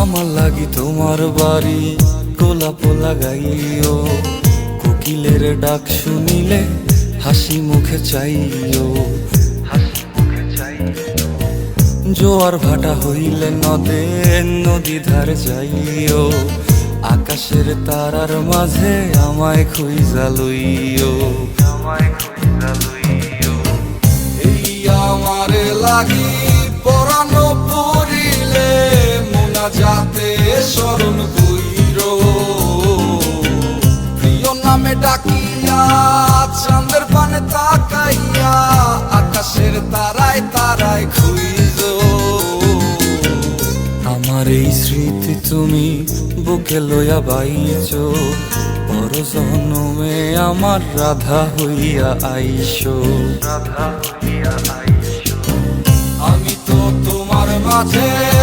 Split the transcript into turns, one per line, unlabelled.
আমার লাগি তোমার বাড়ি গোলাপ লাগাইও, কোকিলের ডাক শুনিলে হাসি মুখে চাইও, জোয়ার ভাটা হইলে নদে নদী ধারে যাইও, আকাশের তারার মাঝে আমায় খুঁজা লইও, এই আমারে লাগি পরানো পড়িলে মুনাজাতে স্মরণ কইরো, প্রিয় নামে ডাকিয়া চাঁদের পানে তাকাইয়া আকাশের তারায় তারায় খুঁজো। আমার এই স্মৃতি তুমি বুকে লইয়া বাইছো, বড় জনমে আমার রাধা হইয়া আইসো, আমি তো তোমার মাঝে